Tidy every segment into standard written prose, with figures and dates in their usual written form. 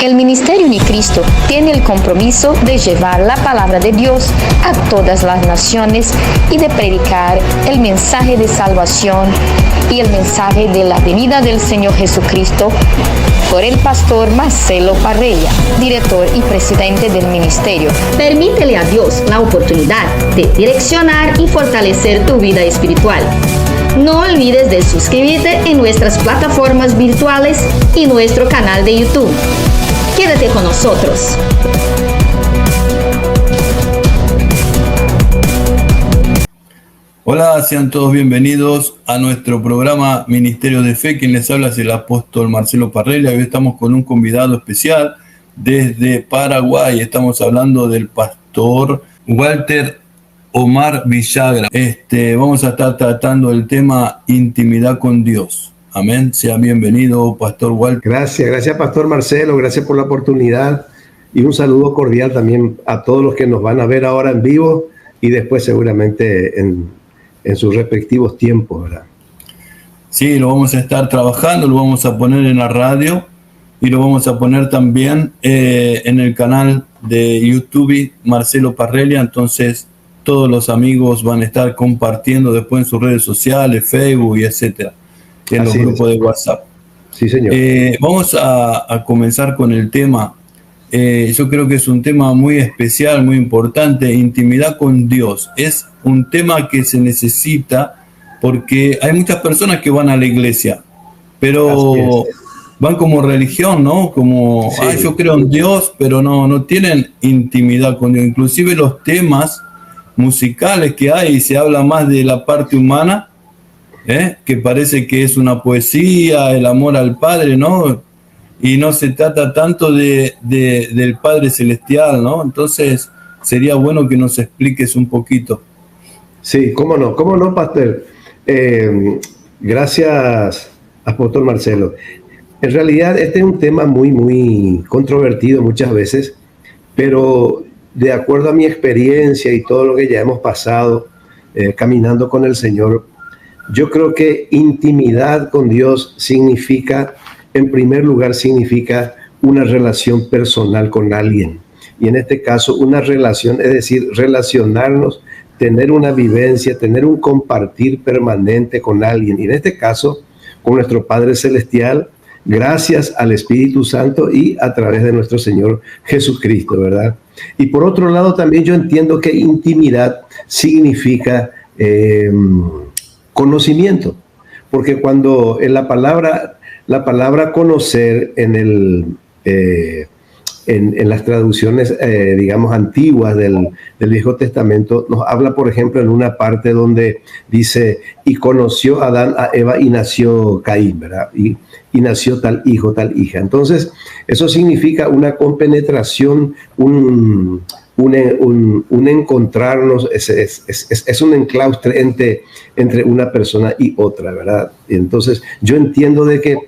El Ministerio Unicristo tiene el compromiso de llevar la palabra de Dios a todas las naciones y de predicar el mensaje de salvación y el mensaje de la venida del Señor Jesucristo por el pastor Marcelo Parrella, director y presidente del ministerio. Permítele a Dios la oportunidad de direccionar y fortalecer tu vida espiritual. No olvides de suscribirte en nuestras plataformas virtuales y nuestro canal de YouTube. Quédate con nosotros. Hola, sean todos bienvenidos a nuestro programa Ministerio de Fe. Quien les habla es el apóstol Marcelo Parrella. Hoy estamos con un convidado especial desde Paraguay. Estamos hablando del pastor Walter Omar Villagra. Vamos a estar tratando el tema intimidad con Dios. Amén. Sea bienvenido, pastor Walter. Gracias, pastor Marcelo. Gracias por la oportunidad y un saludo cordial también a todos los que nos van a ver ahora en vivo y después seguramente en sus respectivos tiempos, ¿verdad? Sí, lo vamos a estar trabajando, lo vamos a poner en la radio y lo vamos a poner también en el canal de YouTube Marcelo Parrella. Entonces todos los amigos van a estar compartiendo después en sus redes sociales, Facebook y etcétera, en los grupos de WhatsApp. Sí, señor. Vamos a comenzar con el tema. Yo creo que es un tema muy especial, muy importante. Intimidad con Dios es un tema que se necesita porque hay muchas personas que van a la iglesia, pero van como religión, ¿no? Como, sí, yo creo en Dios, pero no tienen intimidad con Dios. Inclusive los temas musicales que hay, se habla más de la parte humana, que parece que es una poesía, el amor al Padre, ¿no? Y no se trata tanto del Padre Celestial, ¿no? Entonces sería bueno que nos expliques un poquito. Sí, cómo no, pastor. Gracias, apóstol Marcelo. En realidad este es un tema muy controvertido muchas veces, pero de acuerdo a mi experiencia y todo lo que ya hemos pasado caminando con el Señor, yo creo que intimidad con Dios significa, en primer lugar, significa una relación personal con alguien. Y en este caso, una relación, es decir, relacionarnos, tener una vivencia, tener un compartir permanente con alguien. Y en este caso, con nuestro Padre Celestial, gracias al Espíritu Santo y a través de nuestro Señor Jesucristo, ¿verdad? Y por otro lado, también yo entiendo que intimidad significa conocimiento. Porque cuando en la palabra conocer en las traducciones, digamos, antiguas del Viejo Testamento, nos habla, por ejemplo, en una parte donde dice, y conoció Adán a Eva y nació Caín, ¿verdad? Y nació tal hijo, tal hija. Entonces, eso significa una compenetración, un encontrarnos, es un enclaustre entre una persona y otra, ¿verdad? Entonces, yo entiendo de que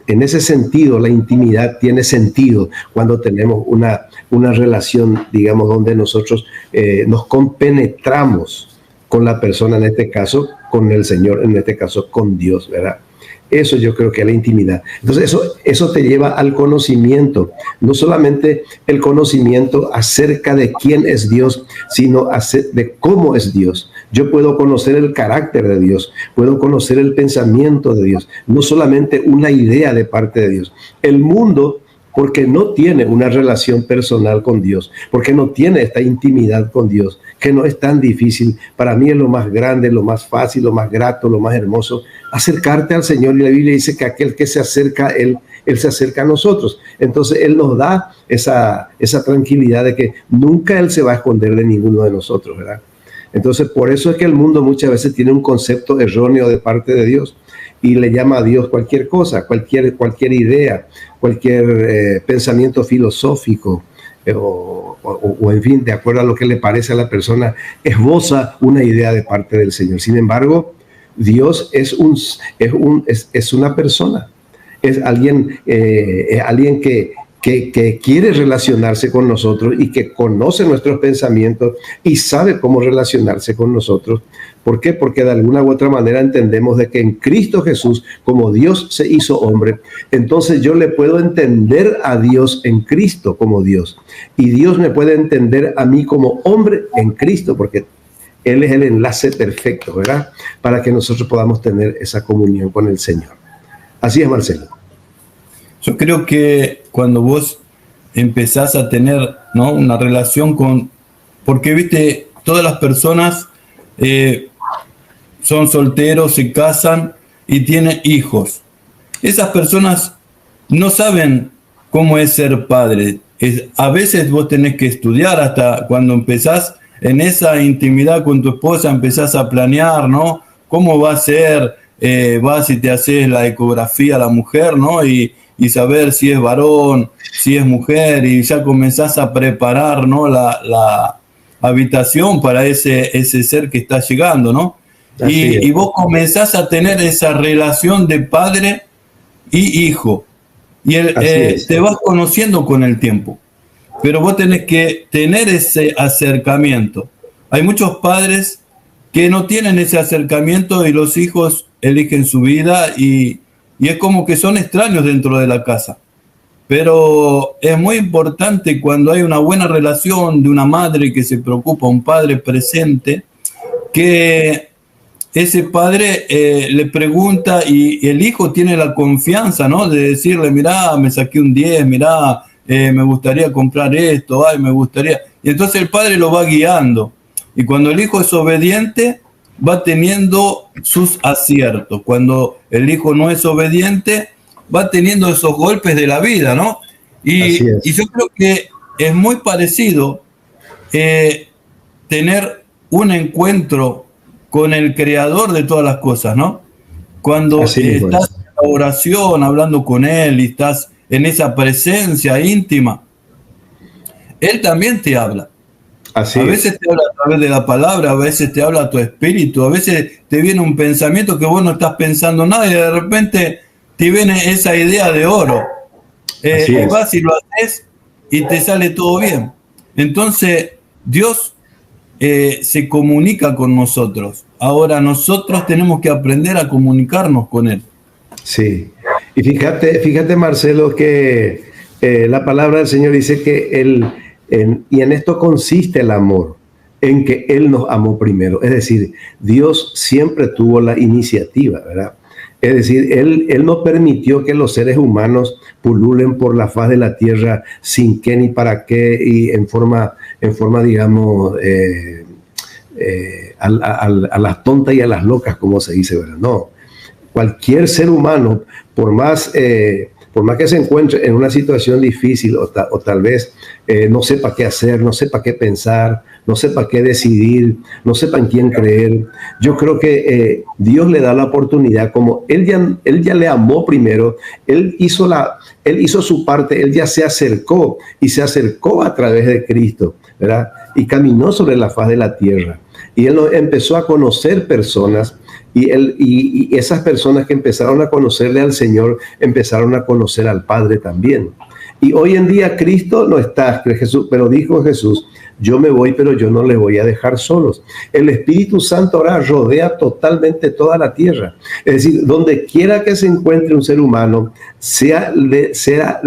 en ese sentido la intimidad tiene sentido cuando tenemos una relación, digamos, donde nosotros nos compenetramos con la persona, en este caso, con el Señor, en este caso, con Dios, ¿verdad? Eso yo creo que es la intimidad. Entonces eso te lleva al conocimiento, no solamente el conocimiento acerca de quién es Dios, sino de cómo es Dios. Yo puedo conocer el carácter de Dios, puedo conocer el pensamiento de Dios, no solamente una idea de parte de Dios. El mundo, porque no tiene una relación personal con Dios, porque no tiene esta intimidad con Dios, que no es tan difícil. Para mí es lo más grande, lo más fácil, lo más grato, lo más hermoso, acercarte al Señor. Y la Biblia dice que aquel que se acerca a Él se acerca a nosotros. Entonces Él nos da esa tranquilidad de que nunca Él se va a esconder de ninguno de nosotros, ¿verdad? Entonces por eso es que el mundo muchas veces tiene un concepto erróneo de parte de Dios y le llama a Dios cualquier cosa, cualquier idea, cualquier pensamiento filosófico, o en fin, de acuerdo a lo que le parece a la persona, esboza una idea de parte del Señor. Sin embargo, Dios es una persona, es alguien que que quiere relacionarse con nosotros y que conoce nuestros pensamientos y sabe cómo relacionarse con nosotros. ¿Por qué? Porque de alguna u otra manera entendemos de que en Cristo Jesús, como Dios se hizo hombre, entonces yo le puedo entender a Dios en Cristo como Dios. Y Dios me puede entender a mí como hombre en Cristo, porque Él es el enlace perfecto, ¿verdad? Para que nosotros podamos tener esa comunión con el Señor. Así es, Marcelo. Yo creo que cuando vos empezás a tener, ¿no?, una relación con... Porque, viste, todas las personas son solteros, se casan y tienen hijos. Esas personas no saben cómo es ser padre. A veces vos tenés que estudiar hasta cuando empezás en esa intimidad con tu esposa, empezás a planear, ¿no? ¿Cómo va a ser? Vas y te haces la ecografía a la mujer, ¿no? Y saber si es varón, si es mujer, y ya comenzás a preparar, ¿no?, la habitación para ese ser que está llegando, ¿no? Y vos comenzás a tener esa relación de padre y hijo. Y te vas conociendo con el tiempo. Pero vos tenés que tener ese acercamiento. Hay muchos padres que no tienen ese acercamiento y los hijos eligen su vida y es como que son extraños dentro de la casa. Pero es muy importante cuando hay una buena relación de una madre que se preocupa, un padre presente, que ese padre le pregunta y el hijo tiene la confianza, ¿no?, de decirle, mirá, me saqué un 10, mirá, me gustaría comprar esto, ay, me gustaría. Y entonces el padre lo va guiando. Y cuando el hijo es obediente, va teniendo sus aciertos. Cuando el hijo no es obediente, va teniendo esos golpes de la vida, ¿no? Y yo creo que es muy parecido tener un encuentro con el creador de todas las cosas, ¿no? Cuando estás en la oración, hablando con él y estás en esa presencia íntima, él también te habla. A veces te habla a través de la palabra, a veces te habla a tu espíritu, a veces te viene un pensamiento que vos no estás pensando nada y de repente te viene esa idea de oro. Y vas y lo haces y te sale todo bien. Entonces, Dios se comunica con nosotros. Ahora nosotros tenemos que aprender a comunicarnos con Él. Sí. Y fíjate, Marcelo, que la palabra del Señor dice que y en esto consiste el amor, en que Él nos amó primero. Es decir, Dios siempre tuvo la iniciativa, ¿verdad? Es decir, Él no permitió que los seres humanos pululen por la faz de la tierra sin qué ni para qué y en forma digamos, a las tontas y a las locas, como se dice, ¿verdad? No. Cualquier ser humano, por más que se encuentre en una situación difícil o tal vez no sepa qué hacer, no sepa qué pensar, no sepa qué decidir, no sepa en quién creer, yo creo que Dios le da la oportunidad, como Él ya le amó primero, Él hizo su parte, Él ya se acercó y se acercó a través de Cristo, ¿verdad? Y caminó sobre la faz de la tierra. Y Él empezó a conocer personas y esas personas que empezaron a conocerle al Señor, empezaron a conocer al Padre también. Y hoy en día Cristo no está, pero dijo Jesús, yo me voy, pero yo no les voy a dejar solos. El Espíritu Santo ahora rodea totalmente toda la tierra. Es decir, donde quiera que se encuentre un ser humano, sea de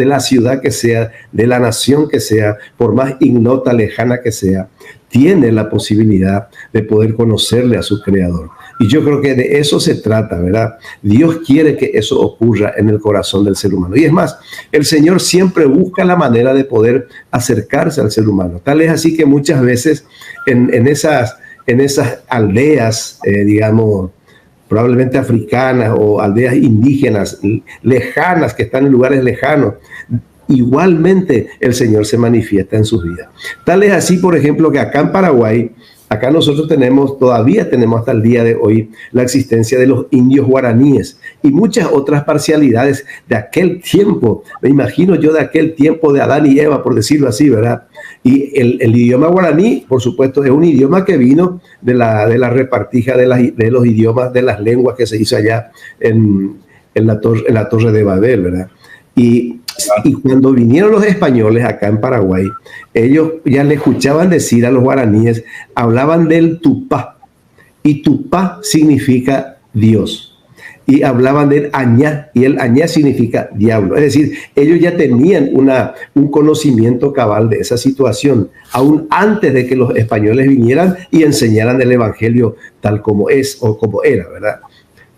la ciudad que sea, de la nación que sea, por más ignota, lejana que sea, tiene la posibilidad de poder conocerle a su Creador. Y yo creo que de eso se trata, ¿verdad? Dios quiere que eso ocurra en el corazón del ser humano. Y es más, el Señor siempre busca la manera de poder acercarse al ser humano. Tal es así que muchas veces en esas aldeas, digamos, probablemente africanas o aldeas indígenas, lejanas, que están en lugares lejanos, igualmente el Señor se manifiesta en sus vidas. Tal es así, por ejemplo, que acá en Paraguay, acá nosotros todavía tenemos hasta el día de hoy la existencia de los indios guaraníes y muchas otras parcialidades de aquel tiempo. Me imagino yo de aquel tiempo de Adán y Eva, por decirlo así, ¿verdad? Y el idioma guaraní, por supuesto, es un idioma que vino de la repartija de los idiomas, de las lenguas que se hizo allá en la torre de Babel, ¿verdad? Y cuando vinieron los españoles acá en Paraguay, ellos ya le escuchaban decir a los guaraníes, hablaban del Tupá, y Tupá significa Dios. Y hablaban del Añá, y el Añá significa diablo. Es decir, ellos ya tenían un conocimiento cabal de esa situación, aún antes de que los españoles vinieran y enseñaran el Evangelio tal como es o como era, ¿verdad?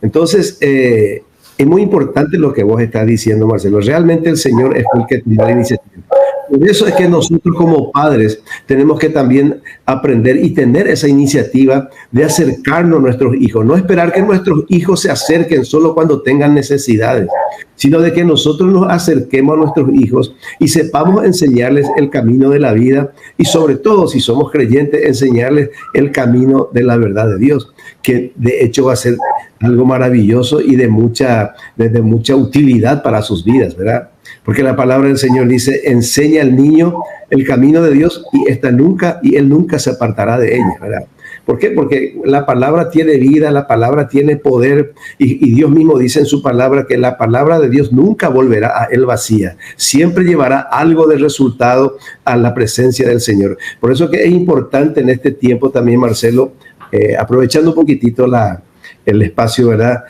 Entonces, es muy importante lo que vos estás diciendo, Marcelo. Realmente el Señor es el que tiene la iniciativa. Por eso es que nosotros como padres tenemos que también aprender y tener esa iniciativa de acercarnos a nuestros hijos. No esperar que nuestros hijos se acerquen solo cuando tengan necesidades, sino de que nosotros nos acerquemos a nuestros hijos y sepamos enseñarles el camino de la vida y sobre todo, si somos creyentes, enseñarles el camino de la verdad de Dios, que de hecho va a ser algo maravilloso y de mucha utilidad para sus vidas, ¿verdad? Porque la palabra del Señor dice, enseña al niño el camino de Dios y él nunca se apartará de ella, ¿verdad? ¿Por qué? Porque la palabra tiene vida, la palabra tiene poder y Dios mismo dice en su palabra que la palabra de Dios nunca volverá a él vacía. Siempre llevará algo de resultado a la presencia del Señor. Por eso que es importante en este tiempo también, Marcelo, aprovechando un poquitito el espacio, ¿verdad?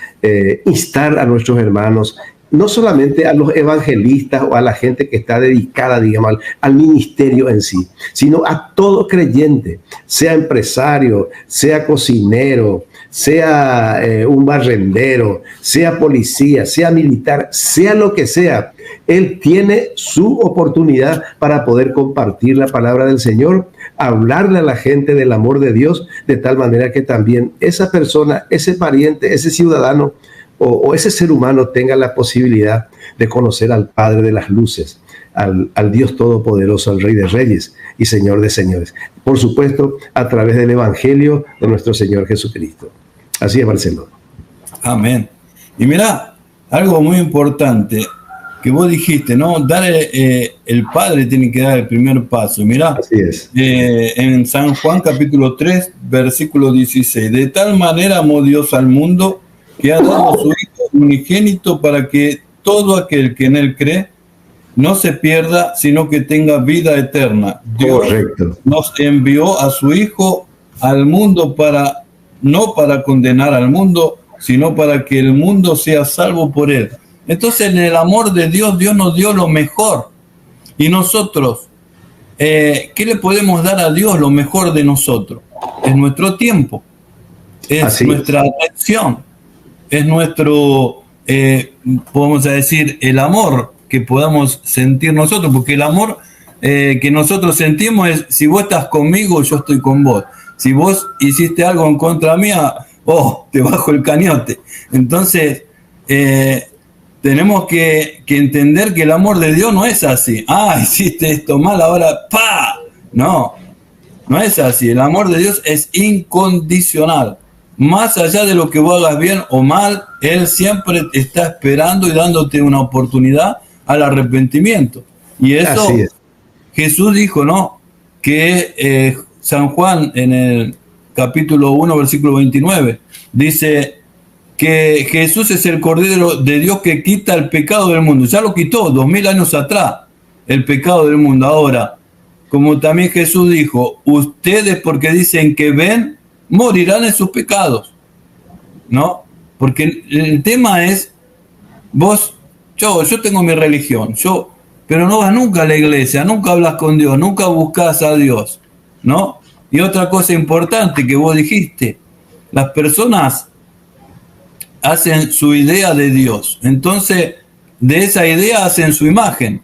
Instar a nuestros hermanos, no solamente a los evangelistas o a la gente que está dedicada, digamos, al ministerio en sí, sino a todo creyente, sea empresario, sea cocinero, sea un barrendero, sea policía, sea militar, sea lo que sea. Él tiene su oportunidad para poder compartir la palabra del Señor, hablarle a la gente del amor de Dios, de tal manera que también esa persona, ese pariente, ese ciudadano, o ese ser humano tenga la posibilidad de conocer al Padre de las Luces, al Dios Todopoderoso, al Rey de Reyes y Señor de Señores. Por supuesto, a través del Evangelio de nuestro Señor Jesucristo. Así es, Marcelo. Amén. Y mira, algo muy importante que vos dijiste, ¿no? El Padre tiene que dar el primer paso. Mira, así es. En San Juan capítulo 3, versículo 16. De tal manera amó Dios al mundo que ha dado a su Hijo unigénito para que todo aquel que en él cree no se pierda, sino que tenga vida eterna. Dios nos envió a su Hijo al mundo no para condenar al mundo, sino para que el mundo sea salvo por él. Entonces, en el amor de Dios, Dios nos dio lo mejor. Y nosotros, ¿qué le podemos dar a Dios? Lo mejor de nosotros. Es nuestro tiempo, es nuestra atención. Es nuestro, podemos decir, el amor que podamos sentir nosotros, porque el amor que nosotros sentimos es, si vos estás conmigo, yo estoy con vos. Si vos hiciste algo en contra mía, te bajo el cañote. Entonces, tenemos que entender que el amor de Dios no es así. Hiciste esto mal, ahora ¡pa! No es así. El amor de Dios es incondicional. Más allá de lo que vos hagas bien o mal, Él siempre está esperando y dándote una oportunidad al arrepentimiento. Y eso Jesús dijo, ¿no? Que San Juan en el capítulo 1, versículo 29, dice que Jesús es el Cordero de Dios que quita el pecado del mundo. Ya lo quitó 2000 años atrás, el pecado del mundo. Ahora, como también Jesús dijo, ustedes porque dicen que ven, morirán en sus pecados, ¿no? Porque el tema es, yo tengo mi religión, pero no vas nunca a la iglesia, nunca hablas con Dios, nunca buscas a Dios, ¿no? Y otra cosa importante que vos dijiste, las personas hacen su idea de Dios, entonces de esa idea hacen su imagen,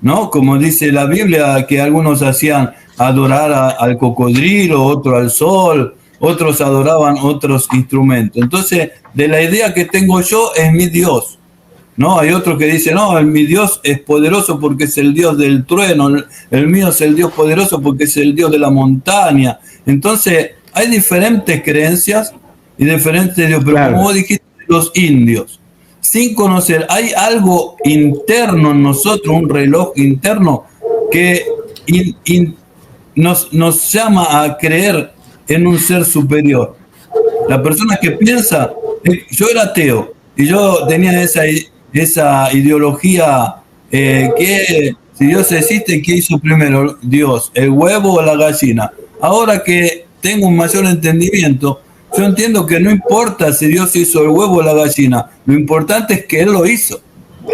¿no? Como dice la Biblia, que algunos hacían adorar al cocodrilo, otro al sol, otros adoraban otros instrumentos. Entonces, de la idea que tengo yo es mi Dios, ¿no? Hay otros que dicen, no, mi Dios es poderoso porque es el Dios del trueno, el mío es el Dios poderoso porque es el Dios de la montaña. Entonces, hay diferentes creencias y diferentes dioses, pero como vos dijiste, los indios, sin conocer, hay algo interno en nosotros, un reloj interno que nos llama a creer en un ser superior. La persona que piensa, yo era ateo y yo tenía esa ideología que si Dios existe, ¿qué hizo primero Dios? ¿El huevo o la gallina? Ahora que tengo un mayor entendimiento, yo entiendo que no importa si Dios hizo el huevo o la gallina, lo importante es que Él lo hizo.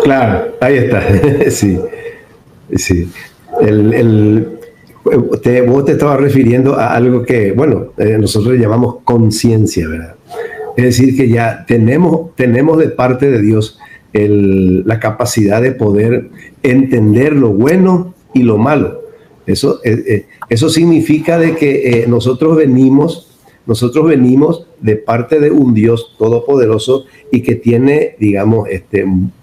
Claro, ahí está. Sí, sí. Vos te estabas refiriendo a algo que, bueno, nosotros le llamamos conciencia, ¿verdad? Es decir, que ya tenemos de parte de Dios la capacidad de poder entender lo bueno y lo malo. Eso significa de que nosotros venimos de parte de un Dios todopoderoso y que tiene, digamos,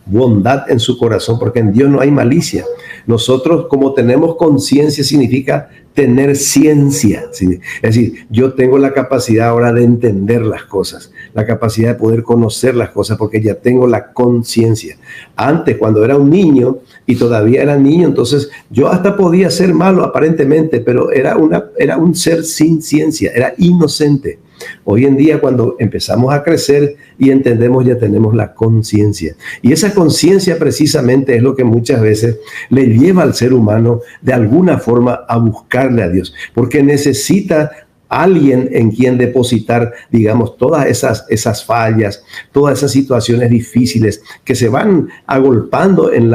bondad en su corazón, porque en Dios no hay malicia. Nosotros, como tenemos conciencia, significa tener ciencia, ¿sí? Es decir, yo tengo la capacidad ahora de entender las cosas, la capacidad de poder conocer las cosas, porque ya tengo la conciencia. Antes, cuando era un niño, y todavía era niño, entonces yo hasta podía ser malo aparentemente, pero era un ser sin ciencia, era inocente. Hoy en día, cuando empezamos a crecer y entendemos, ya tenemos la conciencia. Y esa conciencia precisamente es lo que muchas veces le lleva al ser humano de alguna forma a buscarle a Dios, porque necesita alguien en quien depositar, digamos, todas esas fallas, todas esas situaciones difíciles que se van agolpando en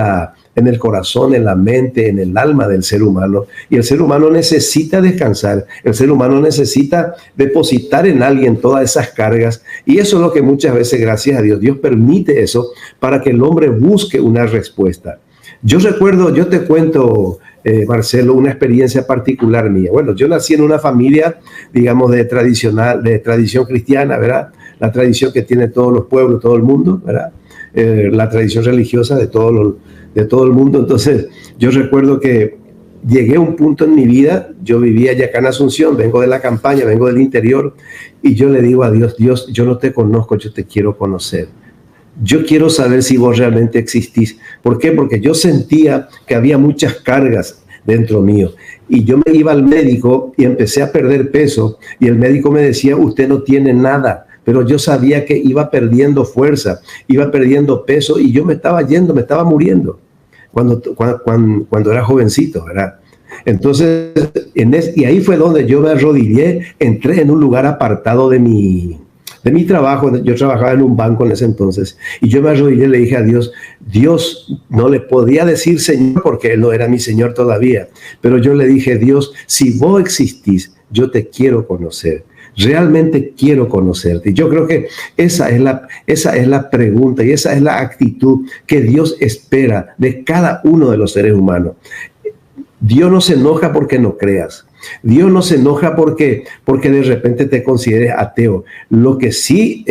el corazón, en la mente, en el alma del ser humano. Y el ser humano necesita descansar, el ser humano necesita depositar en alguien todas esas cargas. Y eso es lo que muchas veces, gracias a Dios, Dios permite eso para que el hombre busque una respuesta. Yo recuerdo, yo te cuento, Marcelo, una experiencia particular mía. Bueno, yo nací en una familia, digamos, de tradición cristiana, ¿verdad? La tradición que tiene todos los pueblos, todo el mundo, ¿verdad? La tradición religiosa de todo el mundo. Entonces, yo recuerdo que llegué a un punto en mi vida, yo vivía allá acá en Asunción, vengo de la campaña, vengo del interior, y yo le digo a Dios, Dios, yo no te conozco, yo te quiero conocer. Yo quiero saber si vos realmente existís. ¿Por qué? Porque yo sentía que había muchas cargas dentro mío. Y yo me iba al médico y empecé a perder peso, y el médico me decía, usted no tiene nada. Pero yo sabía que iba perdiendo fuerza, iba perdiendo peso, y yo me estaba yendo, me estaba muriendo cuando era jovencito, ¿verdad? Entonces, y ahí fue donde yo me arrodillé, entré en un lugar apartado de mi trabajo. Yo trabajaba en un banco en ese entonces, y yo me arrodillé y le dije a Dios, no le podía decir Señor porque Él no era mi Señor todavía, pero yo le dije, Dios, si vos existís, yo te quiero conocer. Realmente quiero conocerte. Y yo creo que esa es la pregunta, y esa es la actitud que Dios espera de cada uno de los seres humanos. Dios no se enoja porque no creas. Dios no se enoja porque de repente te consideres ateo. Lo que sí,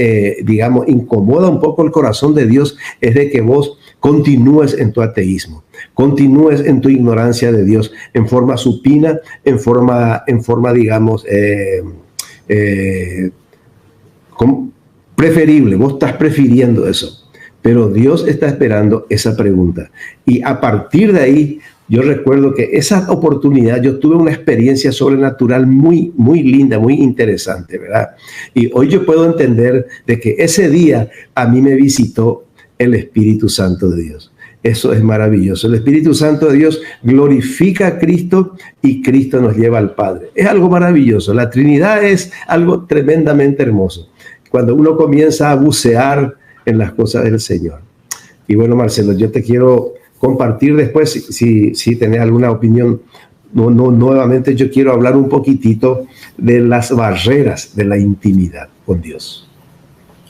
digamos, incomoda un poco el corazón de Dios es de que vos continúes en tu ateísmo, continúes en tu ignorancia de Dios, en forma supina, en forma digamos, preferible. Vos estás prefiriendo eso, pero Dios está esperando esa pregunta. Y a partir de ahí, yo recuerdo que esa oportunidad, yo tuve una experiencia sobrenatural muy, muy linda, muy interesante, ¿verdad? Y hoy yo puedo entender de que ese día a mí me visitó el Espíritu Santo de Dios. Eso es maravilloso. El Espíritu Santo de Dios glorifica a Cristo y Cristo nos lleva al Padre. Es algo maravilloso. La Trinidad es algo tremendamente hermoso cuando uno comienza a bucear en las cosas del Señor. Y bueno, Marcelo, yo te quiero compartir después, si tenés alguna opinión. Nuevamente yo quiero hablar un poquitito de las barreras de la intimidad con Dios.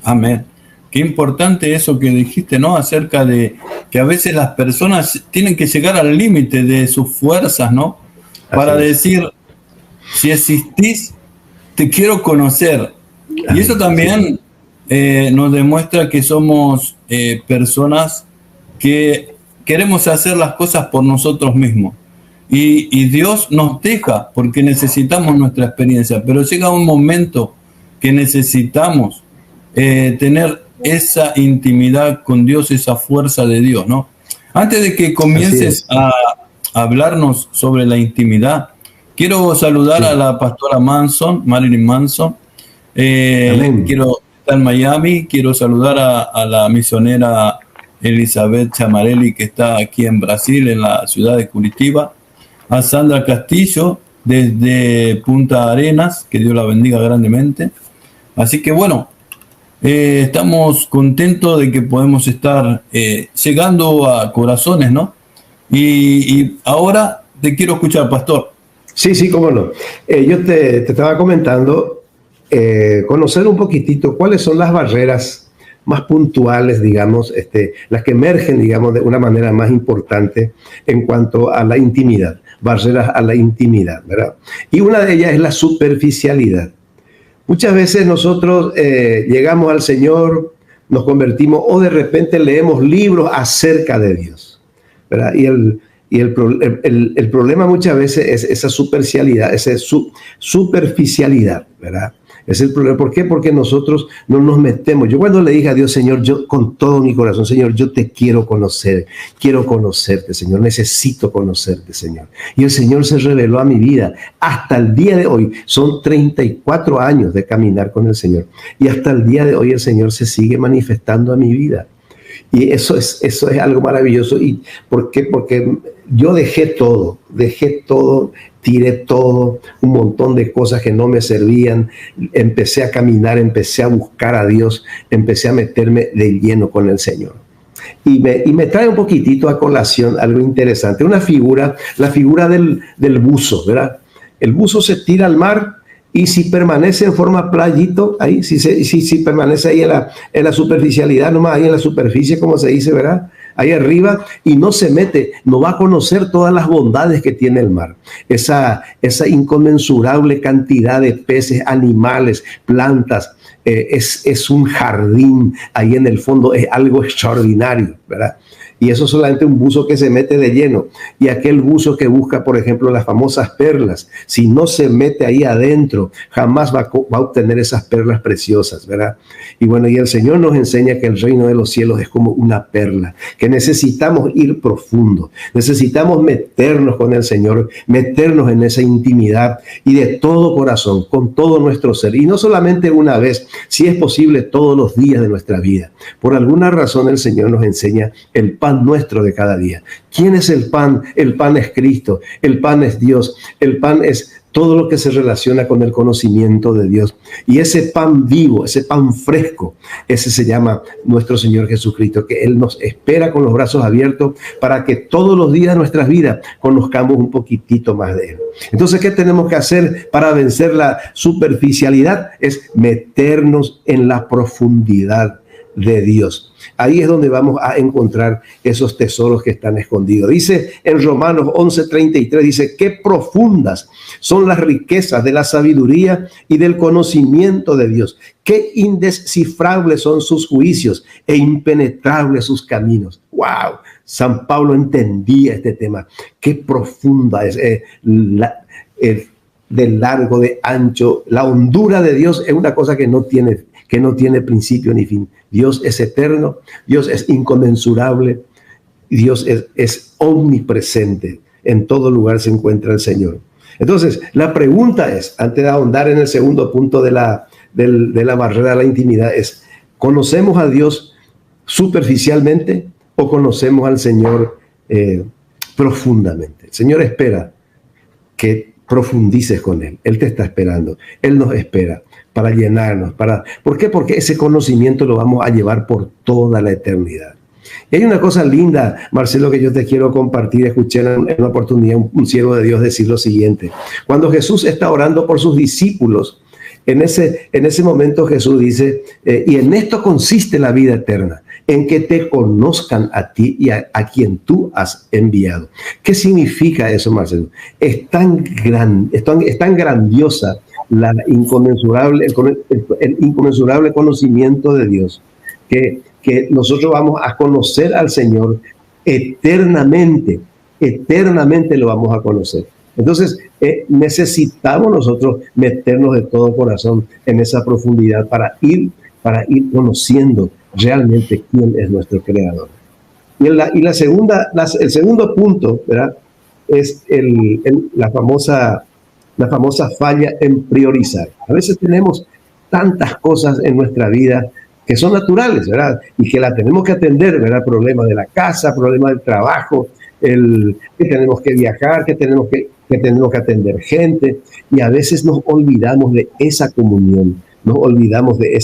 Amén. Qué importante eso que dijiste, ¿no? Acerca de que a veces las personas tienen que llegar al límite de sus fuerzas, ¿no? Para decir, si existís, te quiero conocer. Y eso también nos demuestra que somos personas que queremos hacer las cosas por nosotros mismos. Y Dios nos deja porque necesitamos nuestra experiencia, pero llega un momento que necesitamos tener esa intimidad con Dios, esa fuerza de Dios, ¿no? Antes de que comiences a hablarnos sobre la intimidad, quiero saludar a la pastora Manson, Marilyn Manson. Quiero estar en Miami, quiero saludar a la misionera Elizabeth Chamarelli, que está aquí en Brasil, en la ciudad de Curitiba, a Sandra Castillo desde Punta Arenas, que Dios la bendiga grandemente. Así que bueno, estamos contentos de que podemos estar llegando a corazones, ¿no? Y ahora te quiero escuchar, pastor. Sí, cómo no. Yo te estaba comentando, conocer un poquitito cuáles son las barreras más puntuales, digamos, las que emergen, digamos, de una manera más importante en cuanto a la intimidad, barreras a la intimidad, ¿verdad? Y una de ellas es la superficialidad. Muchas veces nosotros llegamos al Señor, nos convertimos o de repente leemos libros acerca de Dios, ¿verdad? Y el problema muchas veces es esa superficialidad, ¿verdad? Es el problema. ¿Por qué? Porque nosotros no nos metemos. Yo cuando le dije a Dios, Señor, yo con todo mi corazón, Señor, yo te quiero conocer, quiero conocerte, Señor, necesito conocerte, Señor. Y el Señor se reveló a mi vida. Hasta el día de hoy, son 34 años de caminar con el Señor. Y hasta el día de hoy el Señor se sigue manifestando a mi vida. Y eso es algo maravilloso. ¿Y por qué? Porque yo dejé todo, tiré todo, un montón de cosas que no me servían. Empecé a caminar, empecé a buscar a Dios, empecé a meterme de lleno con el Señor. Y me trae un poquitito a colación algo interesante, la figura del buzo, ¿verdad? El buzo se tira al mar. Y si permanece en forma playito, ahí, si permanece ahí en la superficialidad, nomás ahí en la superficie, como se dice, ¿verdad? Ahí arriba, y no se mete, no va a conocer todas las bondades que tiene el mar. Esa inconmensurable cantidad de peces, animales, plantas, es un jardín ahí en el fondo, es algo extraordinario, ¿verdad? Y eso solamente un buzo que se mete de lleno. Y aquel buzo que busca, por ejemplo, las famosas perlas, si no se mete ahí adentro, jamás va a obtener esas perlas preciosas, ¿verdad? Y bueno, y el Señor nos enseña que el reino de los cielos es como una perla, que necesitamos ir profundo, necesitamos meternos con el Señor, meternos en esa intimidad y de todo corazón, con todo nuestro ser. Y no solamente una vez, si es posible todos los días de nuestra vida. Por alguna razón el Señor nos enseña el pan nuestro de cada día. ¿Quién es el pan? El pan es Cristo, el pan es Dios, el pan es todo lo que se relaciona con el conocimiento de Dios. Y ese pan vivo, ese pan fresco, ese se llama nuestro Señor Jesucristo, que Él nos espera con los brazos abiertos para que todos los días de nuestras vidas conozcamos un poquitito más de Él. Entonces, ¿qué tenemos que hacer para vencer la superficialidad? Es meternos en la profundidad de Dios. Ahí es donde vamos a encontrar esos tesoros que están escondidos. Dice en Romanos 11:33, dice, qué profundas son las riquezas de la sabiduría y del conocimiento de Dios. Qué indescifrables son sus juicios e impenetrables sus caminos. ¡Wow! San Pablo entendía este tema. Qué profunda es de largo, de ancho. La hondura de Dios es una cosa que no tiene principio ni fin. Dios es eterno, Dios es inconmensurable, Dios es omnipresente. En todo lugar se encuentra el Señor. Entonces, la pregunta es, antes de ahondar en el segundo punto de la barrera de la intimidad, es, ¿conocemos a Dios superficialmente o conocemos al Señor profundamente? El Señor espera que profundices con Él. Él te está esperando. Él nos espera para llenarnos. ¿Por qué? Porque ese conocimiento lo vamos a llevar por toda la eternidad. Y hay una cosa linda, Marcelo, que yo te quiero compartir. Escuché en una oportunidad un siervo de Dios decir lo siguiente. Cuando Jesús está orando por sus discípulos, en ese momento Jesús dice, y en esto consiste la vida eterna, en que te conozcan a ti y a quien tú has enviado. ¿Qué significa eso, Marcelo? Es tan grandiosa el inconmensurable conocimiento de Dios que nosotros vamos a conocer al Señor eternamente lo vamos a conocer. Entonces necesitamos nosotros meternos de todo corazón en esa profundidad para ir conociendo realmente quién es nuestro Creador. Y el segundo punto, ¿verdad? Es la famosa falla en priorizar. A veces tenemos tantas cosas en nuestra vida que son naturales, ¿verdad? Y que la tenemos que atender, ¿verdad? Problemas de la casa, problemas del trabajo, que tenemos que viajar, que tenemos que atender gente, y a veces nos olvidamos de esa comunión, nos olvidamos de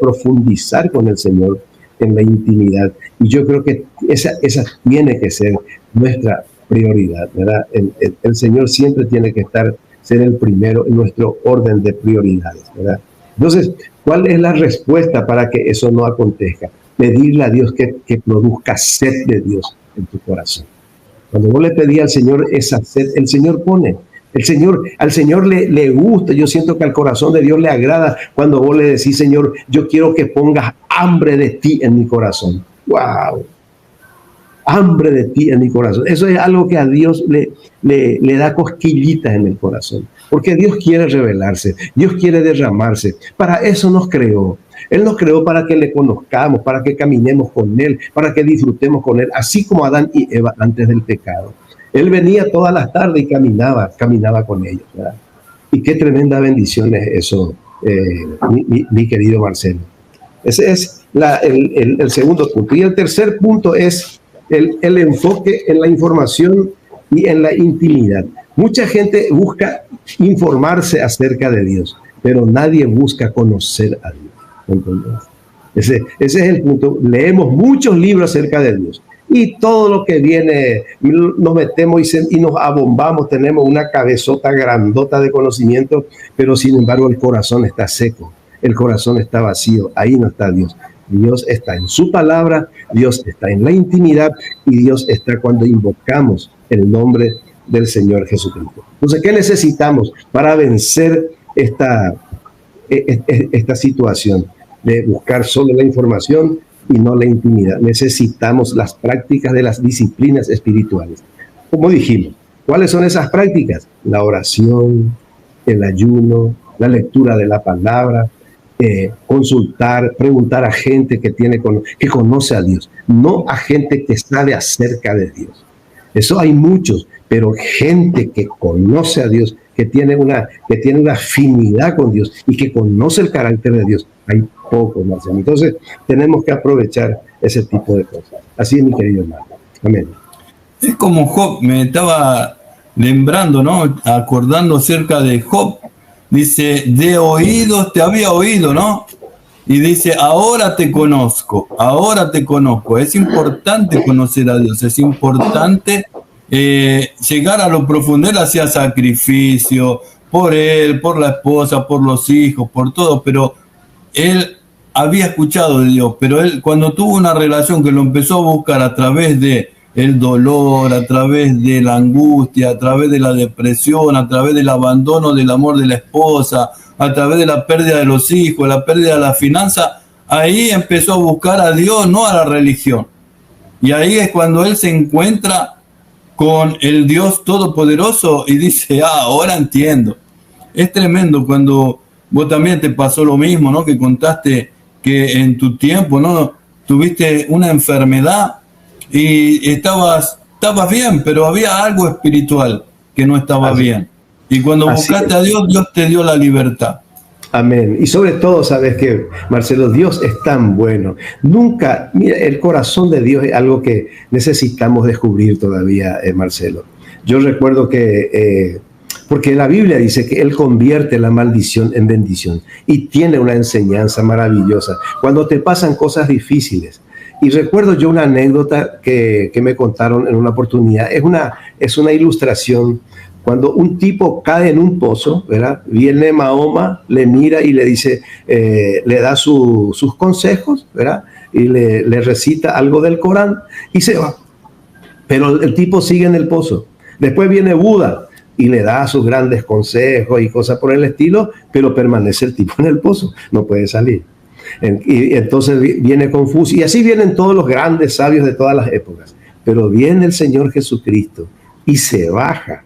profundizar con el Señor en la intimidad. Y yo creo que esa tiene que ser nuestra prioridad, ¿verdad? El Señor siempre tiene que ser el primero en nuestro orden de prioridades, ¿verdad? Entonces, ¿cuál es la respuesta para que eso no acontezca? Pedirle a Dios que produzca sed de Dios en tu corazón. Cuando vos le pedís al Señor esa sed, el Señor pone. Al Señor le gusta. Yo siento que al corazón de Dios le agrada cuando vos le decís, Señor, yo quiero que pongas hambre de ti en mi corazón. ¡Wow! Hambre de ti en mi corazón. Eso es algo que a Dios le da cosquillitas en el corazón. Porque Dios quiere revelarse, Dios quiere derramarse. Para eso nos creó. Él nos creó para que le conozcamos, para que caminemos con Él, para que disfrutemos con Él, así como Adán y Eva antes del pecado. Él venía todas las tardes y caminaba con ellos, ¿verdad? Y qué tremenda bendición es eso, mi querido Marcelo. Ese es el segundo punto. Y el tercer punto es el enfoque en la información y en la intimidad. Mucha gente busca informarse acerca de Dios, pero nadie busca conocer a Dios. ¿Entendés? Ese es el punto. Leemos muchos libros acerca de Dios y todo lo que viene nos metemos y nos abombamos, tenemos una cabezota grandota de conocimiento, pero sin embargo el corazón está seco, el corazón está vacío. Ahí no está Dios. Dios está en su palabra, Dios está en la intimidad y Dios está cuando invocamos el nombre del Señor Jesucristo. Entonces, ¿qué necesitamos para vencer esta situación de buscar solo la información y no la intimidad? Necesitamos las prácticas de las disciplinas espirituales. Como dijimos, ¿cuáles son esas prácticas? La oración, el ayuno, la lectura de la palabra, consultar, preguntar a gente que conoce a Dios, no a gente que sabe acerca de Dios. Eso hay muchos, pero gente que conoce a Dios, que tiene una afinidad con Dios y que conoce el carácter de Dios, hay pocos, Marcelo. Entonces, tenemos que aprovechar ese tipo de cosas. Así es, mi querido hermano. Amén. Es como Job, me estaba lembrando, ¿no? Acordando acerca de Job. Dice, de oídos te había oído, ¿no? Y dice, ahora te conozco, ahora te conozco. Es importante conocer a Dios, es importante llegar a lo profundo. Él hacía sacrificio por él, por la esposa, por los hijos, por todo, pero él había escuchado de Dios, pero él cuando tuvo una relación que lo empezó a buscar a través de el dolor, a través de la angustia, a través de la depresión, a través del abandono del amor de la esposa, a través de la pérdida de los hijos, la pérdida de la finanza, ahí empezó a buscar a Dios, no a la religión. Y ahí es cuando él se encuentra con el Dios Todopoderoso y dice, ahora entiendo. Es tremendo cuando vos también te pasó lo mismo, ¿no? Que contaste que en tu tiempo, ¿no? Tuviste una enfermedad y estabas bien, pero había algo espiritual que no estaba bien. Y cuando buscaste a Dios, Dios te dio la libertad. Amén. Y sobre todo, sabes que, Marcelo, Dios es tan bueno. Nunca, mira, el corazón de Dios es algo que necesitamos descubrir todavía, Marcelo. Yo recuerdo que, porque la Biblia dice que Él convierte la maldición en bendición y tiene una enseñanza maravillosa cuando te pasan cosas difíciles. Y recuerdo yo una anécdota que me contaron en una oportunidad. Es una ilustración. Cuando un tipo cae en un pozo, ¿verdad? Viene Mahoma, le mira y le dice, le da sus consejos, ¿verdad? Y le recita algo del Corán y se va. Pero el tipo sigue en el pozo. Después viene Buda y le da sus grandes consejos y cosas por el estilo, pero permanece el tipo en el pozo, no puede salir. Y entonces viene Confucio, y así vienen todos los grandes sabios de todas las épocas. Pero viene el Señor Jesucristo y se baja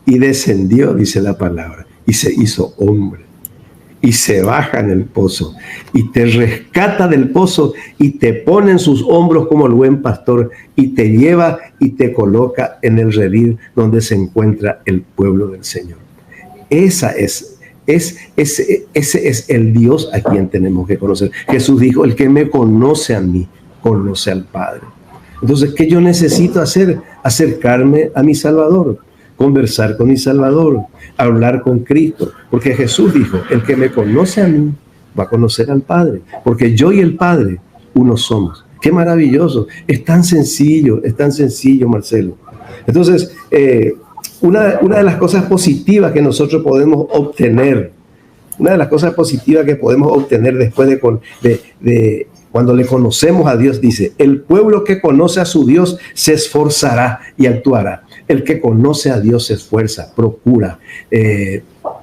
y descendió, dice la palabra, y se hizo hombre y se baja en el pozo y te rescata del pozo y te pone en sus hombros como el buen pastor y te lleva y te coloca en el redil donde se encuentra el pueblo del Señor. Esa es Ese es el Dios a quien tenemos que conocer. Jesús dijo, el que me conoce a mí, conoce al Padre. Entonces, ¿qué yo necesito hacer? Acercarme a mi Salvador, conversar con mi Salvador, hablar con Cristo. Porque Jesús dijo, el que me conoce a mí, va a conocer al Padre. Porque yo y el Padre, uno somos. ¡Qué maravilloso! Es tan sencillo, Marcelo. Entonces, una de las cosas positivas que nosotros podemos obtener, después de cuando le conocemos a Dios, dice, el pueblo que conoce a su Dios se esforzará y actuará. El que conoce a Dios se esfuerza, procura,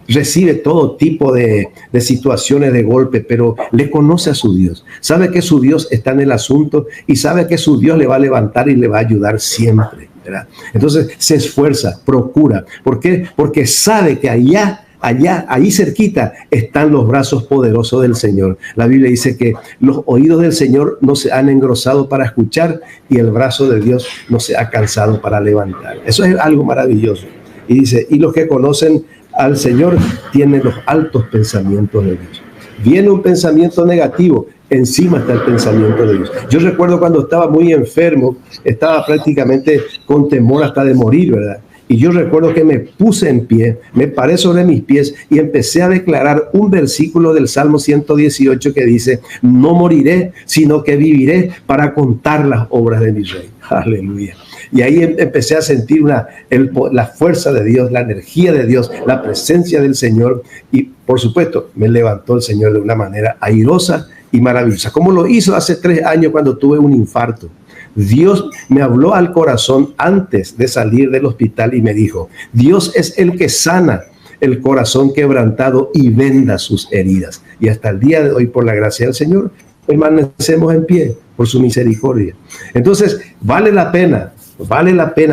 recibe todo tipo de situaciones de golpe, pero le conoce a su Dios. Sabe que su Dios está en el asunto y sabe que su Dios le va a levantar y le va a ayudar siempre, ¿verdad? Entonces se esfuerza, procura. ¿Por qué? Porque sabe que ahí cerquita están los brazos poderosos del Señor. La Biblia dice que los oídos del Señor no se han engrosado para escuchar y el brazo de Dios no se ha cansado para levantar. Eso es algo maravilloso. Y dice, y los que conocen al Señor tienen los altos pensamientos de Dios. Viene un pensamiento negativo, encima está el pensamiento de Dios. Yo recuerdo cuando estaba muy enfermo, estaba prácticamente con temor hasta de morir, ¿verdad? Y yo recuerdo que me puse en pie, me paré sobre mis pies y empecé a declarar un versículo del Salmo 118 que dice, no moriré, sino que viviré para contar las obras de mi Rey. Aleluya. Y ahí empecé a sentir la fuerza de Dios, la energía de Dios, la presencia del Señor. Y por supuesto, me levantó el Señor de una manera airosa y maravillosa, como lo hizo hace 3 años cuando tuve un infarto. Dios me habló al corazón antes de salir del hospital y me dijo, Dios es el que sana el corazón quebrantado y venda sus heridas. Y hasta el día de hoy, por la gracia del Señor, permanecemos en pie por su misericordia. Entonces, vale la pena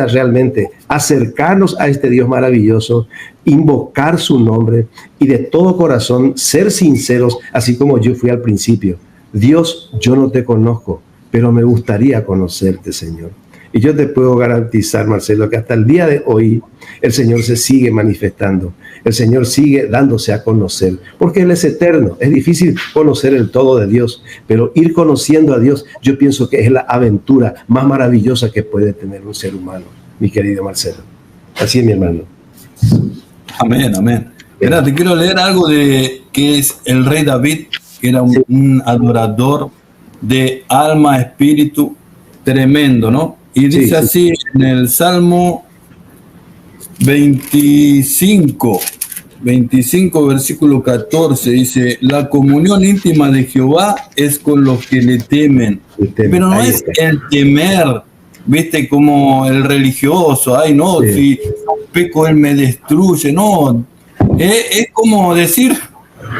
realmente acercarnos a este Dios maravilloso, invocar su nombre y de todo corazón ser sinceros, así como yo fui al principio. Dios, yo no te conozco, pero me gustaría conocerte, Señor. Y yo te puedo garantizar, Marcelo, que hasta el día de hoy el Señor se sigue manifestando. El Señor sigue dándose a conocer, porque Él es eterno. Es difícil conocer el todo de Dios, pero ir conociendo a Dios, yo pienso que es la aventura más maravillosa que puede tener un ser humano, mi querido Marcelo. Así es, mi hermano. Amén, amén. Mira, te quiero leer algo de que es el rey David, que era un adorador de alma, espíritu, tremendo, ¿no? Y dice así en el Salmo 25, versículo 14, dice, la comunión íntima de Jehová es con los que le temen. Pero no es el temer, viste, como el religioso, ay no, si peco él me destruye, no. Es como decir,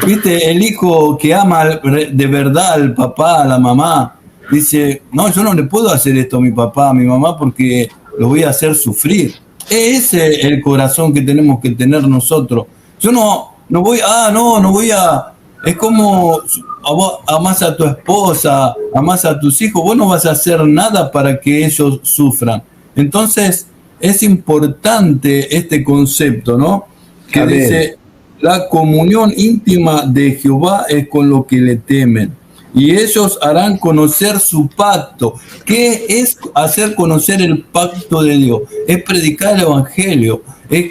viste, el hijo que ama de verdad al papá, a la mamá, dice, no, yo no le puedo hacer esto a mi papá, a mi mamá, porque lo voy a hacer sufrir. Ese es el corazón que tenemos que tener nosotros. Yo no voy a... Es como amás a tu esposa, amás a tus hijos, vos no vas a hacer nada para que ellos sufran. Entonces, es importante este concepto, ¿no? Que Amén. Dice, la comunión íntima de Jehová es con los que le temen. Y ellos harán conocer su pacto. ¿Qué es hacer conocer el pacto de Dios? Es predicar el evangelio, es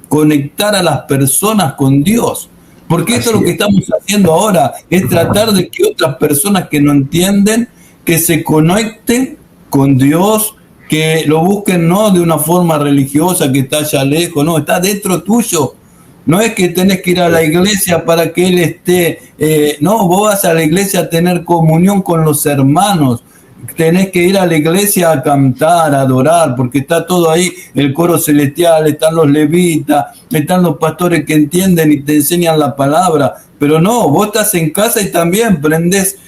conectar a las personas con Dios. Porque esto es lo que estamos haciendo ahora, es tratar de que otras personas que no entienden, que se conecten con Dios, que lo busquen no de una forma religiosa que está allá lejos, no, está dentro tuyo. No es que tenés que ir a la iglesia para que Él esté, no, vos vas a la iglesia a tener comunión con los hermanos, tenés que ir a la iglesia a cantar, a adorar, porque está todo ahí, el coro celestial, están los levitas, están los pastores que entienden y te enseñan la palabra, pero no, vos estás en casa y también prendés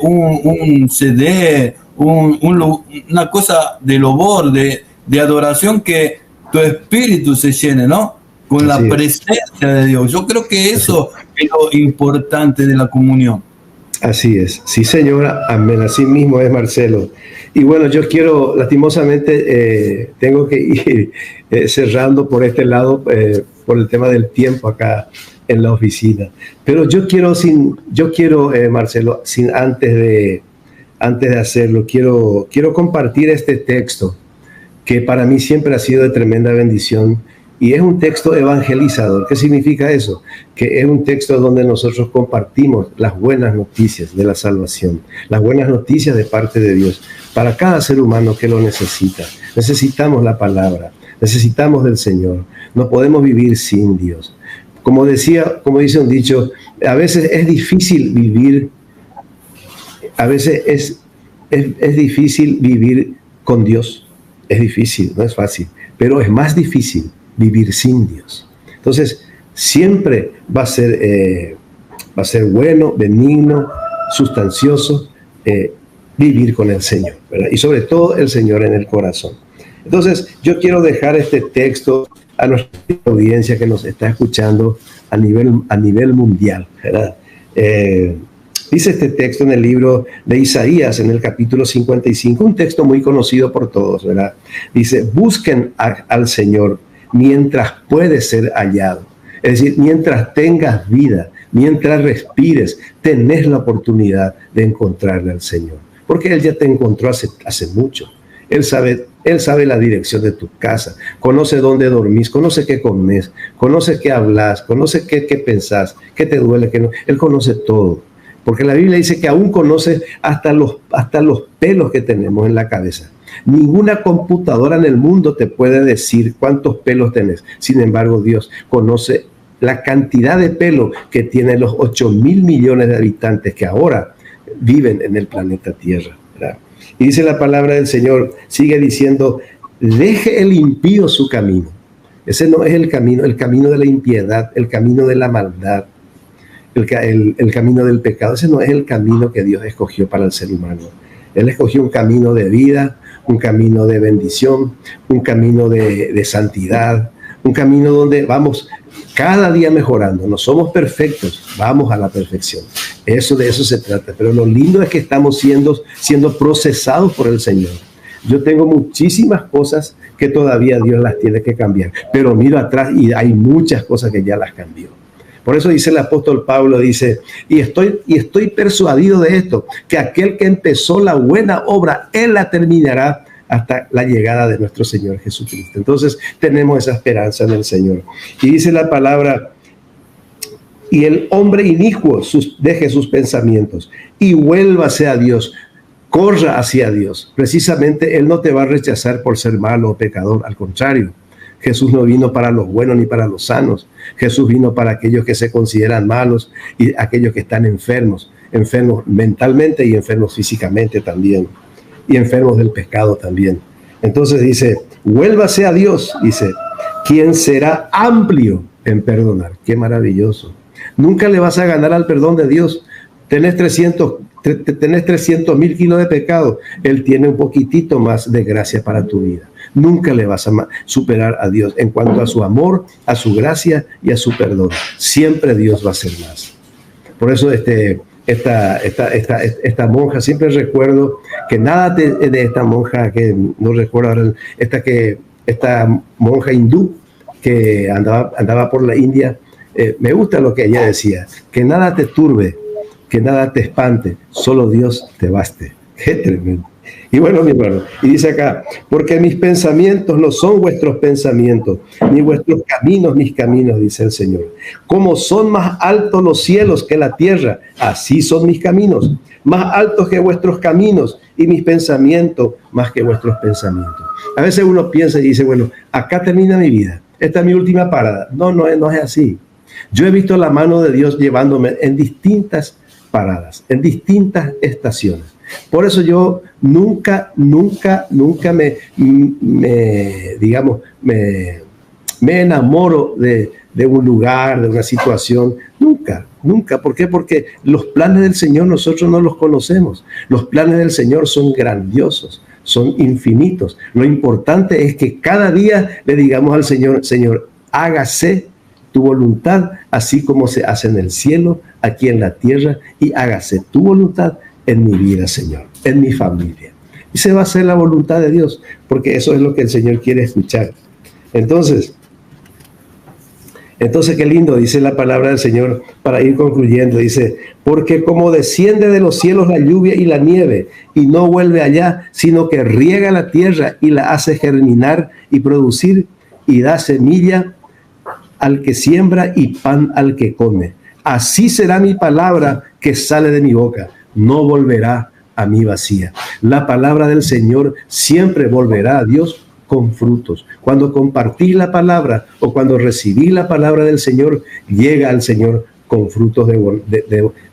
un CD, una cosa de louvor, de adoración, que tu espíritu se llene, ¿no? Con la presencia de Dios. Yo creo que eso es lo importante de la comunión. Así es. Sí, señora. Amén. Así mismo es, Marcelo. Y bueno, yo quiero, lastimosamente, tengo que ir cerrando por este lado, por el tema del tiempo acá en la oficina. Pero yo quiero, Marcelo, antes de hacerlo, quiero compartir este texto que para mí siempre ha sido de tremenda bendición, y es un texto evangelizador. ¿Qué significa eso? Que es un texto donde nosotros compartimos las buenas noticias de la salvación, las buenas noticias de parte de Dios para cada ser humano que lo necesita. Necesitamos la palabra, necesitamos del Señor, no podemos vivir sin Dios. Como dice un dicho, a veces es difícil vivir, es difícil vivir con Dios. Es difícil, no es fácil, pero es más difícil vivir sin Dios. Entonces, siempre va a ser bueno, benigno, sustancioso vivir con el Señor, ¿verdad? Y sobre todo el Señor en el corazón. Entonces, yo quiero dejar este texto a nuestra audiencia que nos está escuchando a nivel mundial, ¿verdad? Dice este texto en el libro de Isaías, en el capítulo 55, un texto muy conocido por todos, ¿verdad? Dice, busquen al Señor mientras puede ser hallado. Es decir, mientras tengas vida, mientras respires, tenés la oportunidad de encontrarle al Señor. Porque Él ya te encontró hace mucho. Él sabe la dirección de tu casa, conoce dónde dormís, conoce qué comes, conoce qué hablas, conoce qué pensás, qué te duele, qué no. Él conoce todo. Porque la Biblia dice que aún conoce hasta los pelos que tenemos en la cabeza. Ninguna computadora en el mundo te puede decir cuántos pelos tenés. Sin embargo, Dios conoce la cantidad de pelo que tienen los 8.000 millones de habitantes que ahora viven en el planeta Tierra, ¿verdad? Y dice la palabra del Señor, sigue diciendo, deje el impío su camino. Ese no es el camino de la impiedad, el camino de la maldad, el camino del pecado. Ese no es el camino que Dios escogió para el ser humano. Él escogió un camino de vida, un camino de bendición, un camino de santidad, un camino donde vamos cada día mejorando. No somos perfectos, vamos a la perfección. De eso se trata. Pero lo lindo es que estamos siendo procesados por el Señor. Yo tengo muchísimas cosas que todavía Dios las tiene que cambiar, pero miro atrás y hay muchas cosas que ya las cambió. Por eso dice el apóstol Pablo, dice, y estoy persuadido de esto, que aquel que empezó la buena obra, Él la terminará hasta la llegada de nuestro Señor Jesucristo. Entonces tenemos esa esperanza en el Señor. Y dice la palabra, y el hombre inicuo deje sus pensamientos y vuélvase a Dios, corra hacia Dios. Precisamente Él no te va a rechazar por ser malo o pecador, al contrario. Jesús no vino para los buenos ni para los sanos. Jesús vino para aquellos que se consideran malos y aquellos que están enfermos mentalmente y enfermos físicamente también, y enfermos del pecado también. Entonces dice, vuélvase a Dios, dice, quien será amplio en perdonar. Qué maravilloso. Nunca le vas a ganar al perdón de Dios. Tenés 300.000 kilos de pecado. Él tiene un poquitito más de gracia para tu vida. Nunca le vas a superar a Dios en cuanto a su amor, a su gracia y a su perdón. Siempre Dios va a ser más. Por eso esta monja, siempre recuerdo que nada de esta monja, que no recuerdo ahora, esta monja hindú que andaba por la India, me gusta lo que ella decía, que nada te turbe, que nada te espante, solo Dios te baste. Qué tremendo. Y bueno, mi hermano, y dice acá, porque mis pensamientos no son vuestros pensamientos, ni vuestros caminos mis caminos, dice el Señor. Como son más altos los cielos que la tierra, así son mis caminos, más altos que vuestros caminos, y mis pensamientos más que vuestros pensamientos. A veces uno piensa y dice, bueno, acá termina mi vida, esta es mi última parada. No es así. Yo he visto la mano de Dios llevándome en distintas paradas, en distintas estaciones. Por eso yo nunca me enamoro de un lugar, de una situación. Nunca. ¿Por qué? Porque los planes del Señor nosotros no los conocemos. Los planes del Señor son grandiosos, son infinitos. Lo importante es que cada día le digamos al Señor, Señor, hágase tu voluntad, así como se hace en el cielo, aquí en la tierra, y hágase tu voluntad en mi vida, Señor, en mi familia. Y se va a hacer la voluntad de Dios, porque eso es lo que el Señor quiere escuchar. Entonces, Entonces, qué lindo, dice la palabra del Señor, para ir concluyendo, dice, porque como desciende de los cielos la lluvia y la nieve, y no vuelve allá, sino que riega la tierra y la hace germinar y producir, y da semilla al que siembra y pan al que come. Así será mi palabra que sale de mi boca, no volverá a mí vacía. La palabra del Señor siempre volverá a Dios con frutos. Cuando compartís la palabra o cuando recibís la palabra del Señor, llega al Señor con frutos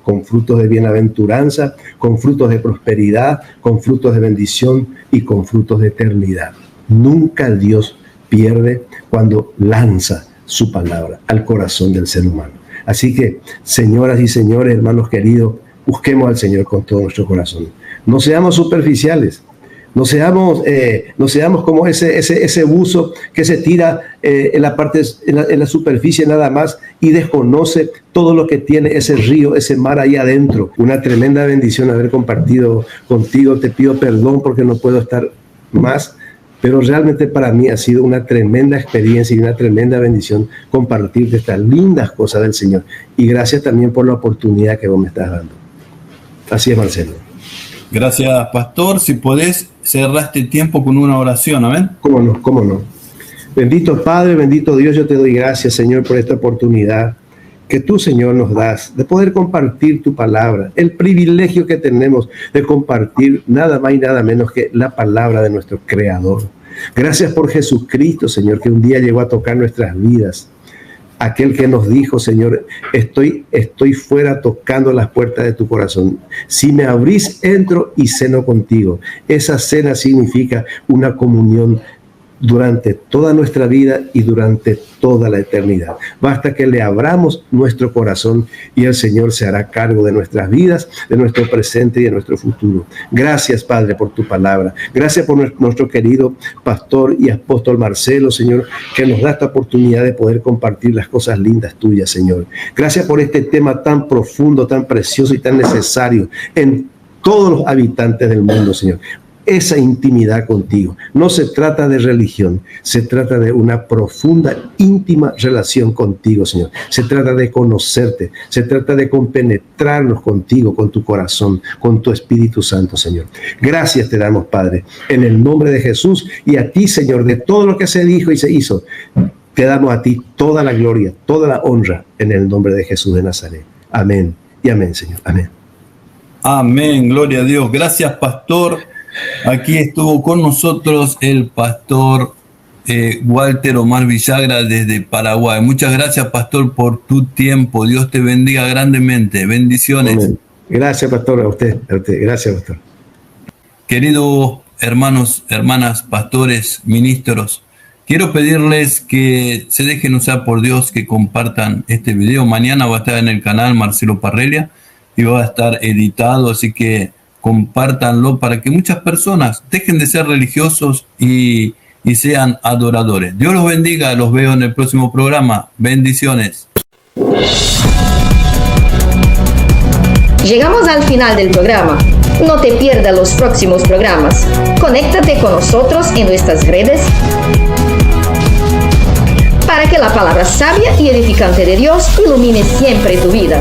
con frutos de bienaventuranza, con frutos de prosperidad, con frutos de bendición y con frutos de eternidad. Nunca Dios pierde cuando lanza su palabra al corazón del ser humano. Así que, señoras y señores, hermanos queridos, busquemos al Señor con todo nuestro corazón. No seamos superficiales. No seamos como ese buzo que se tira en la superficie nada más y desconoce todo lo que tiene ese río, ese mar ahí adentro. Una tremenda bendición haber compartido contigo. Te pido perdón porque no puedo estar más, pero realmente para mí ha sido una tremenda experiencia y una tremenda bendición compartirte estas lindas cosas del Señor. Y gracias también por la oportunidad que vos me estás dando. Así es, Marcelo. Gracias, pastor. Si podés, cerrar este tiempo con una oración, amén. Cómo no. Bendito Padre, bendito Dios, yo te doy gracias, Señor, por esta oportunidad que tú, Señor, nos das de poder compartir tu palabra, el privilegio que tenemos de compartir nada más y nada menos que la palabra de nuestro Creador. Gracias por Jesucristo, Señor, que un día llegó a tocar nuestras vidas. Aquel que nos dijo, Señor, estoy fuera tocando las puertas de tu corazón. Si me abrís, entro y ceno contigo. Esa cena significa una comunión durante toda nuestra vida y durante toda la eternidad. Basta que le abramos nuestro corazón y el Señor se hará cargo de nuestras vidas, de nuestro presente y de nuestro futuro. Gracias, Padre, por tu palabra. Gracias por nuestro querido pastor y apóstol Marcelo, Señor, que nos da esta oportunidad de poder compartir las cosas lindas tuyas, Señor. Gracias por este tema tan profundo, tan precioso y tan necesario en todos los habitantes del mundo, Señor. Esa intimidad contigo. No se trata de religión, se trata de una profunda, íntima relación contigo, Señor. Se trata de conocerte, se trata de compenetrarnos contigo, con tu corazón, con tu Espíritu Santo, Señor. Gracias te damos, Padre, en el nombre de Jesús, y a ti, Señor, de todo lo que se dijo y se hizo, te damos a ti toda la gloria, toda la honra, en el nombre de Jesús de Nazaret. Amén y amén, Señor. Amén. Amén, gloria a Dios. Gracias, pastor. Aquí estuvo con nosotros el pastor Walter Omar Villagra desde Paraguay. Muchas gracias, pastor, por tu tiempo. Dios te bendiga grandemente. Bendiciones. Amén. Gracias, pastor, a usted. Gracias, pastor. Queridos hermanos, hermanas, pastores, ministros, quiero pedirles que se dejen usar por Dios, que compartan este video. Mañana va a estar en el canal Marcelo Parrelia y va a estar editado, así que compártanlo para que muchas personas dejen de ser religiosos y sean adoradores. Dios los bendiga, los veo en el próximo programa. Bendiciones. Llegamos al final del programa. No te pierdas los próximos programas. Conéctate con nosotros en nuestras redes para que la palabra sabia y edificante de Dios ilumine siempre tu vida.